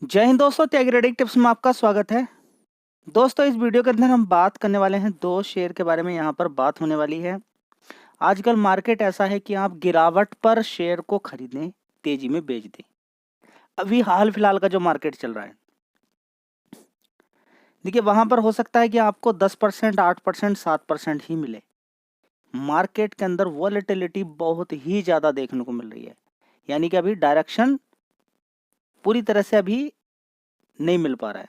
जय हिंद दोस्तों, त्यागी raiding tips में आपका स्वागत है। दोस्तों, इस वीडियो के अंदर हम बात करने वाले हैं दो शेयर के बारे में। यहाँ पर बात होने वाली है, आजकल मार्केट ऐसा है कि आप गिरावट पर शेयर को खरीदें, तेजी में बेच दें। अभी हाल फिलहाल का जो मार्केट चल रहा है, देखिए वहां पर हो सकता है कि आपको 10%, 8%, 7% ही मिले। मार्केट के अंदर वॉलेटिलिटी बहुत ही ज्यादा देखने को मिल रही है, यानी कि अभी डायरेक्शन पूरी तरह से अभी नहीं मिल पा रहा है।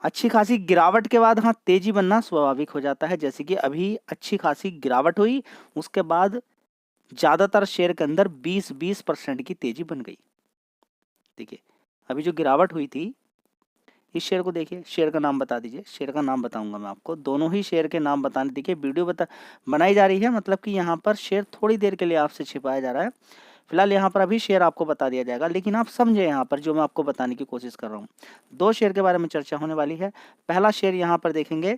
अच्छी खासी गिरावट के बाद हाँ, तेजी बनना स्वाभाविक हो जाता है। जैसे कि अभी अच्छी खासी गिरावट हुई, उसके बाद ज्यादातर शेयर के अंदर 20% की तेजी बन गई। देखिए अभी जो गिरावट हुई थी, इस शेयर को देखिए, शेयर का नाम बता दीजिए। शेयर का नाम बताऊंगा मैं आपको, दोनों ही शेयर के नाम बताने। देखिए वीडियो बनाई जा रही है, मतलब कि यहाँ पर शेयर थोड़ी देर के लिए आपसे छिपाया जा रहा है। फिलहाल यहाँ पर अभी शेयर आपको बता दिया जाएगा, लेकिन आप समझे यहाँ पर जो मैं आपको बताने की कोशिश कर रहा हूँ। दो शेयर के बारे में चर्चा होने वाली है। पहला शेयर यहाँ पर देखेंगे,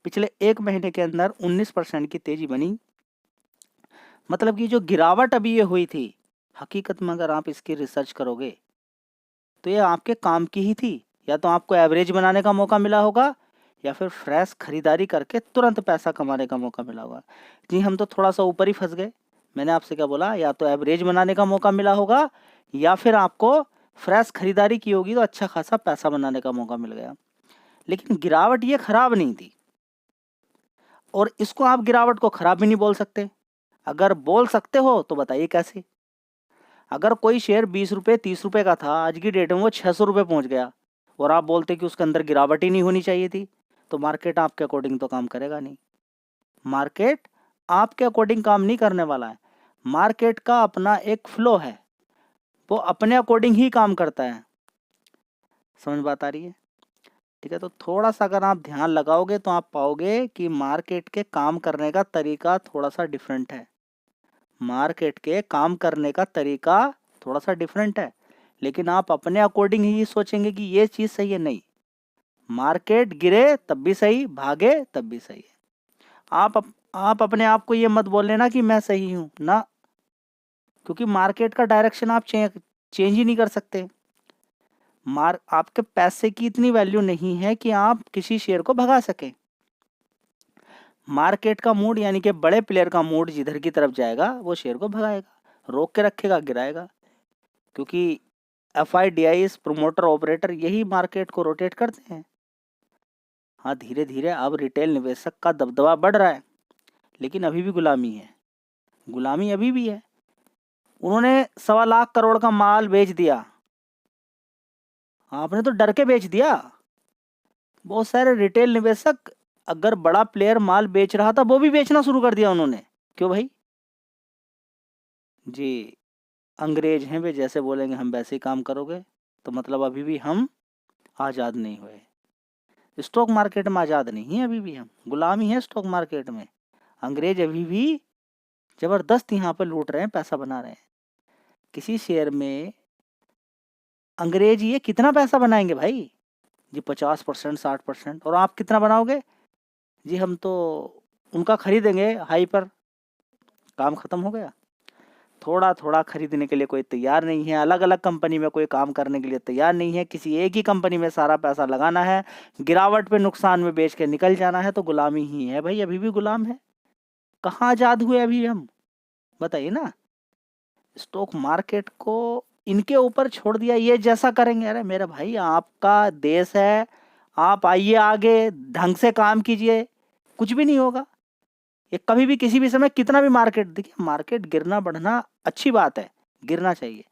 पिछले एक महीने के अंदर 19% की तेजी बनी। मतलब कि जो गिरावट अभी ये हुई थी, हकीकत में अगर आप इसकी रिसर्च करोगे तो ये आपके काम की ही थी। या तो आपको एवरेज बनाने का मौका मिला होगा, या फिर फ्रेश खरीदारी करके तुरंत पैसा कमाने का मौका मिला होगा। जी हम तो थोड़ा सा ऊपर ही फंस गए। मैंने आपसे क्या बोला, या तो एवरेज बनाने का मौका मिला होगा, या फिर आपको फ्रेश खरीदारी की होगी तो अच्छा खासा पैसा बनाने का मौका मिल गया। लेकिन गिरावट ये खराब नहीं थी, और इसको आप गिरावट को खराब भी नहीं बोल सकते। अगर बोल सकते हो तो बताइए कैसे। अगर कोई शेयर 20 रुपये 30 रुपये का था, आज की डेट में वो 600 रुपये पहुंच गया, और आप बोलते कि उसके अंदर गिरावट ही नहीं होनी चाहिए थी, तो मार्केट आपके अकॉर्डिंग तो काम करेगा नहीं। मार्केट आपके अकॉर्डिंग काम नहीं करने वाला है। मार्केट का अपना एक फ्लो है, वो अपने अकॉर्डिंग ही काम करता है। समझ बात आ रही है? ठीक है, तो थोड़ा सा अगर आप ध्यान लगाओगे तो आप पाओगे कि मार्केट के काम करने का तरीका थोड़ा सा डिफरेंट है। मार्केट के काम करने का तरीका थोड़ा सा डिफरेंट है, लेकिन आप अपने अकॉर्डिंग ही सोचेंगे कि ये चीज सही है। नहीं, मार्केट गिरे तब भी सही, भागे तब भी सही है। आप अपने आप को ये मत बोल लेना कि मैं सही हूं ना, क्योंकि मार्केट का डायरेक्शन आप चेंज ही नहीं कर सकते। आपके पैसे की इतनी वैल्यू नहीं है कि आप किसी शेयर को भगा सके। मार्केट का मूड, यानी कि बड़े प्लेयर का मूड जिधर की तरफ जाएगा वो शेयर को भगाएगा, रोक के रखेगा, गिराएगा। क्योंकि FIDIs, प्रोमोटर ऑपरेटर, यही मार्केट को रोटेट करते हैं। हाँ, धीरे धीरे अब रिटेल निवेशक का दबदबा बढ़ रहा है, लेकिन अभी भी गुलामी है। गुलामी अभी भी है। उन्होंने 1.25 लाख करोड़ का माल बेच दिया, आपने तो डर के बेच दिया। बहुत सारे रिटेल निवेशक, अगर बड़ा प्लेयर माल बेच रहा था वो भी बेचना शुरू कर दिया उन्होंने। क्यों भाई? जी, अंग्रेज हैं वे, जैसे बोलेंगे हम वैसे ही काम करोगे, तो मतलब अभी भी हम आज़ाद नहीं हुए। स्टॉक मार्केट में आज़ाद नहीं है, अभी भी हम गुलामी है स्टॉक मार्केट में। अंग्रेज अभी भी जबरदस्त यहाँ पर लूट रहे हैं, पैसा बना रहे हैं। किसी शेयर में अंग्रेज ये कितना पैसा बनाएंगे भाई? जी 50%, 60%। और आप कितना बनाओगे? जी हम तो उनका खरीदेंगे हाई पर। काम खत्म हो गया। थोड़ा थोड़ा खरीदने के लिए कोई तैयार नहीं है, अलग अलग कंपनी में कोई काम करने के लिए तैयार नहीं है, किसी एक ही कंपनी में सारा पैसा लगाना है, गिरावट पे नुकसान में बेच के निकल जाना है, तो गुलामी ही है भाई। अभी भी गुलाम है। कहाँ आजाद हुए अभी हम? बताइए ना। स्टॉक मार्केट को इनके ऊपर छोड़ दिया, ये जैसा करेंगे। अरे मेरे भाई, आपका देश है, आप आइए आगे, ढंग से काम कीजिए, कुछ भी नहीं होगा। ये कभी भी किसी भी समय कितना भी मार्केट, देखिए मार्केट गिरना बढ़ना अच्छी बात है, गिरना चाहिए,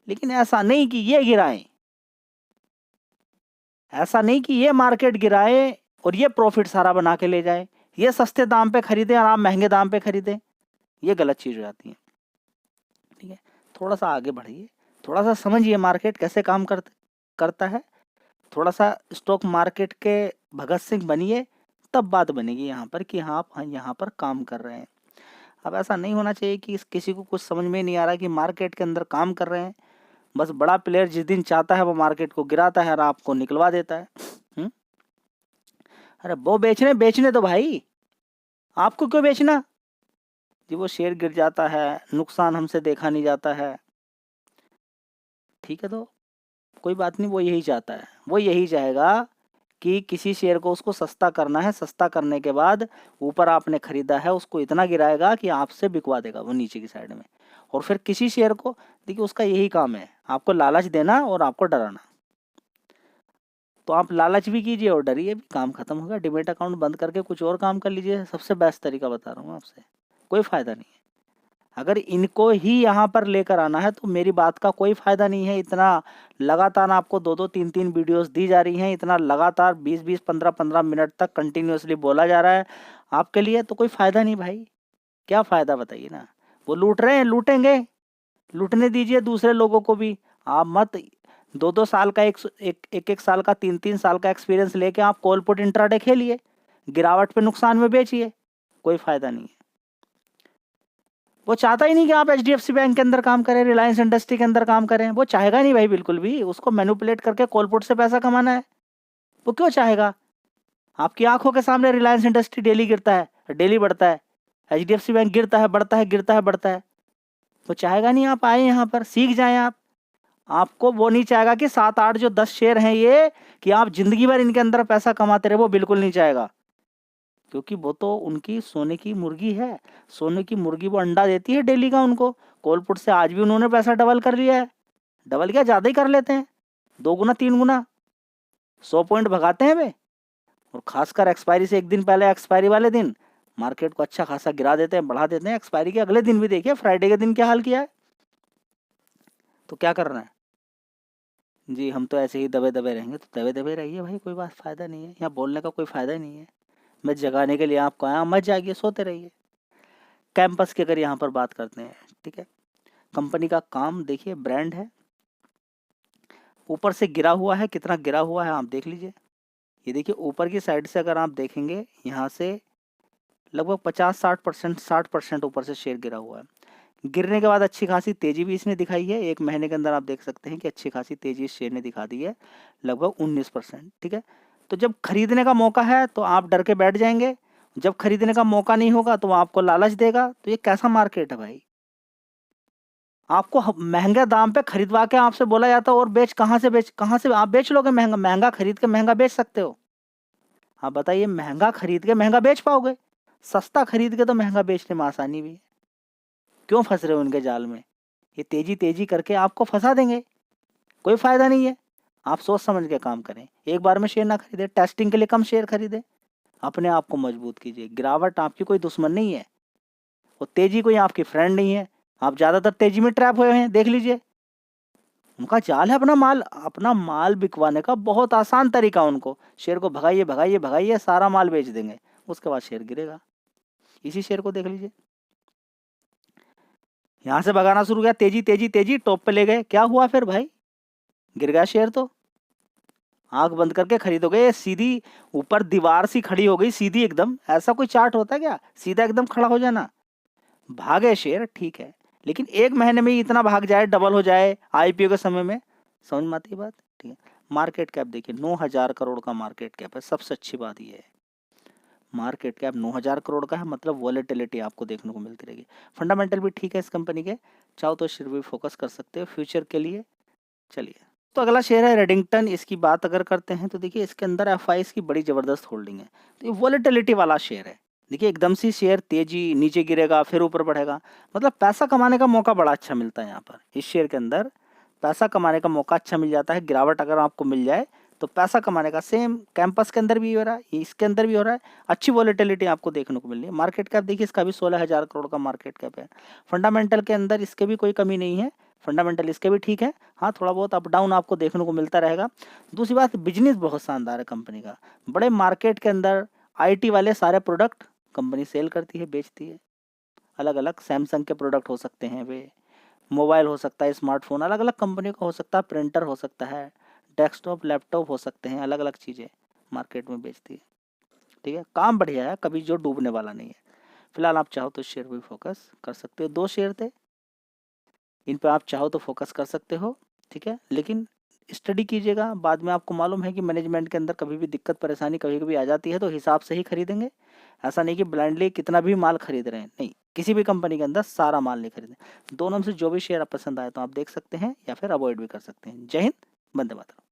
लेकिन ऐसा नहीं कि ये गिराएं। ऐसा नहीं कि ये मार्केट गिराए और ये प्रॉफिट सारा बना के ले जाए, ये सस्ते दाम पे खरीदे और आप महंगे दाम पे खरीदे, ये गलत चीज हो जाती है। ठीक है, थोड़ा सा आगे बढ़िए, थोड़ा सा समझिए मार्केट कैसे काम करता है। थोड़ा सा स्टॉक मार्केट के भगत सिंह बनिए, तब बात बनेगी यहाँ पर कि हाँ आप यहाँ पर काम कर रहे हैं। अब ऐसा नहीं होना चाहिए कि किसी को कुछ समझ में नहीं आ रहा कि मार्केट के अंदर काम कर रहे हैं, बस बड़ा प्लेयर जिस दिन चाहता है वो मार्केट को गिराता है और आपको निकलवा देता है। हुँ? अरे वो बेचने बेचने तो भाई, आपको क्यों बेचना? जी वो शेयर गिर जाता है, नुकसान हमसे देखा नहीं जाता है। ठीक है, तो कोई बात नहीं, वो यही चाहता है, वो यही चाहेगा कि किसी शेयर को उसको सस्ता करना है, सस्ता करने के बाद ऊपर आपने खरीदा है उसको इतना गिराएगा कि आपसे बिकवा देगा वो नीचे की साइड में। और फिर किसी शेयर को, देखिए उसका यही काम है, आपको लालच देना और आपको डराना। तो आप लालच भी कीजिए और डरिए भी, काम खत्म होगा। डिमेट अकाउंट बंद करके कुछ और काम कर लीजिए, सबसे बेस्ट तरीका बता रहा हूँ आपसे, कोई फायदा नहीं है। अगर इनको ही यहाँ पर लेकर आना है तो मेरी बात का कोई फायदा नहीं है। इतना लगातार आपको 2-2 3-3 वीडियोस दी जा रही हैं, इतना लगातार 20-20 15-15 मिनट तक कंटिन्यूअसली बोला जा रहा है आपके लिए, तो कोई फायदा नहीं भाई। क्या फायदा बताइए ना। वो लूट रहे हैं, लूटेंगे, लूटने दीजिए दूसरे लोगों को भी। आप मत 2-2 साल का, एक साल का, 3-3 साल का एक्सपीरियंस लेके आप कॉल पुट इंट्राडे खेलिए, गिरावट पे नुकसान में बेचिए, कोई फायदा नहीं है। वो चाहता ही नहीं कि आप HDFC बैंक के अंदर काम करें, रिलायंस इंडस्ट्री के अंदर काम करें, वो चाहेगा नहीं भाई बिल्कुल भी। उसको मैनिपुलेट करके कॉल पुट से पैसा कमाना है, वो क्यों चाहेगा। आपकी आंखों के सामने रिलायंस इंडस्ट्री डेली गिरता है, डेली बढ़ता है, HDFC बैंक गिरता है, बढ़ता है, गिरता है, बढ़ता है। वो चाहेगा नहीं आप आए यहाँ पर सीख जाएं आप। आपको वो नहीं चाहेगा कि 7-8 जो 10 शेयर हैं ये, कि आप जिंदगी भर इनके अंदर पैसा कमाते रहे, वो बिल्कुल नहीं चाहेगा। क्योंकि वो तो उनकी सोने की मुर्गी है, सोने की मुर्गी वो अंडा देती है डेली का उनको। कोलपुट से आज भी उन्होंने पैसा डबल कर लिया है, डबल क्या ज़्यादा ही कर लेते हैं, 2 गुना 3 गुना, 100 पॉइंट भगाते हैं वे। और खासकर एक्सपायरी से एक दिन पहले, एक्सपायरी वाले दिन मार्केट को अच्छा खासा गिरा देते हैं, बढ़ा देते हैं। एक्सपायरी के अगले दिन भी देखिए, फ्राइडे के दिन क्या हाल किया है। तो क्या करना है जी, हम तो ऐसे ही दबे दबे रहेंगे, तो दबे दबे रहिए भाई, कोई बात फायदा नहीं है, यहाँ बोलने का कोई फायदा ही नहीं है। मैं जगाने के लिए आपको आया, मत जागिए, सोते रहिए। कैंपस की अगर यहाँ पर बात करते हैं, ठीक है, कंपनी का काम देखिए, ब्रांड है, ऊपर से गिरा हुआ है, कितना गिरा हुआ है आप देख लीजिए। ये देखिए ऊपर की साइड से अगर आप देखेंगे, यहाँ से लगभग 50-60%, 60% ऊपर से शेयर गिरा हुआ है। गिरने के बाद अच्छी खासी तेजी भी इसने दिखाई है, 1 महीने के अंदर आप देख सकते हैं कि अच्छी खासी तेजी इस शेयर ने दिखा दी है, लगभग 19%, ठीक है। तो जब खरीदने का मौका है तो आप डर के बैठ जाएंगे, जब खरीदने का मौका नहीं होगा तो वो आपको लालच देगा। तो ये कैसा मार्केट है भाई। आपको महंगे दाम पे खरीदवा के आपसे बोला जाता है और बेच, कहाँ से आप बेच लोगे। महंगा महंगा खरीद के महंगा बेच सकते हो आप बताइए, महंगा खरीद के महंगा बेच पाओगे। सस्ता खरीद के तो महंगा बेचने में आसानी भी है। क्यों फंस रहे हो उनके जाल में। ये तेजी तेजी करके आपको फंसा देंगे, कोई फायदा नहीं है। आप सोच समझ के काम करें, एक बार में शेयर ना खरीदे, टेस्टिंग के लिए कम शेयर खरीदे, अपने आप को मजबूत कीजिए। गिरावट आपकी कोई दुश्मन नहीं है, और तेजी कोई आपकी फ्रेंड नहीं है। आप ज्यादातर तेजी में ट्रैप हुए हैं, देख लीजिए। उनका जाल है अपना माल बिकवाने का बहुत आसान तरीका। उनको शेयर को भगाइए भगाइए भगाइए, सारा माल बेच देंगे, उसके बाद शेयर गिरेगा। इसी शेयर को देख लीजिए, यहां से भगाना शुरू किया, तेजी तेजी तेजी, टॉप पे ले गए, क्या हुआ फिर भाई, गिर गया शेयर। तो आंख बंद करके खरीदोगे, सीधी ऊपर दीवार सी खड़ी हो गई सीधी एकदम। ऐसा कोई चार्ट होता है क्या, सीधा एकदम खड़ा हो जाना। भागे शेयर ठीक है, लेकिन 1 महीने में ही इतना भाग जाए, डबल हो जाए IPO के समय में, समझ में आती है बात, ठीक है। मार्केट कैप देखिए, 9,000 करोड़ का मार्केट कैप है। सबसे अच्छी बात ये है, मार्केट कैप 9,000 करोड़ का है, मतलब वॉलेटिलिटी आपको देखने को मिलती रहेगी। फंडामेंटल भी ठीक है इस कंपनी के, चाहो तो शेयर भी फोकस कर सकते हो फ्यूचर के लिए। चलिए, तो अगला शेयर है रेडिंगटन। इसकी बात अगर करते हैं तो देखिए इसके अंदर FIs की बड़ी ज़बरदस्त होल्डिंग है। तो ये वॉलेटिलिटी वाला शेयर है। देखिए एकदम से शेयर तेजी नीचे गिरेगा फिर ऊपर बढ़ेगा, मतलब पैसा कमाने का मौका बड़ा अच्छा मिलता है यहाँ पर। इस शेयर के अंदर पैसा कमाने का मौका अच्छा मिल जाता है। गिरावट अगर आपको मिल जाए तो पैसा कमाने का, सेम कैंपस के अंदर भी हो रहा है, इसके अंदर भी हो रहा है। अच्छी वॉलेटिलिटी आपको देखने को मिल रही है। मार्केट कैप देखिए इसका भी 16,000 करोड़ का मार्केट कैप है। फंडामेंटल के अंदर इसके भी कोई कमी नहीं है, फंडामेंटल इसके भी ठीक है। हाँ, थोड़ा बहुत अप डाउन आपको देखने को मिलता रहेगा। दूसरी बात, बिजनेस बहुत शानदार है कंपनी का। बड़े मार्केट के अंदर IT वाले सारे प्रोडक्ट कंपनी सेल करती है, बेचती है। अलग अलग सैमसंग के प्रोडक्ट हो सकते हैं, वे मोबाइल हो सकता है, स्मार्टफोन अलग अलग कंपनी का हो सकता है, प्रिंटर हो सकता है, डेस्कटॉप लैपटॉप हो सकते हैं, अलग अलग चीज़ें मार्केट में बेचती है। ठीक है, काम बढ़िया है, कभी जो डूबने वाला नहीं है। फिलहाल आप चाहो तो शेयर भी फोकस कर सकते हो। 2 शेयर थे, इन पे आप चाहो तो फोकस कर सकते हो, ठीक है। लेकिन स्टडी कीजिएगा, बाद में आपको मालूम है कि मैनेजमेंट के अंदर कभी भी दिक्कत परेशानी कभी कभी आ जाती है, तो हिसाब से ही खरीदेंगे। ऐसा नहीं कि ब्लाइंडली कितना भी माल खरीद रहे हैं, नहीं, किसी भी कंपनी के अंदर सारा माल नहीं खरीदें। दोनों में से जो भी शेयर आप पसंद आए तो आप देख सकते हैं या फिर अवॉइड भी कर सकते हैं। जय हिंद, वंदे मातरम।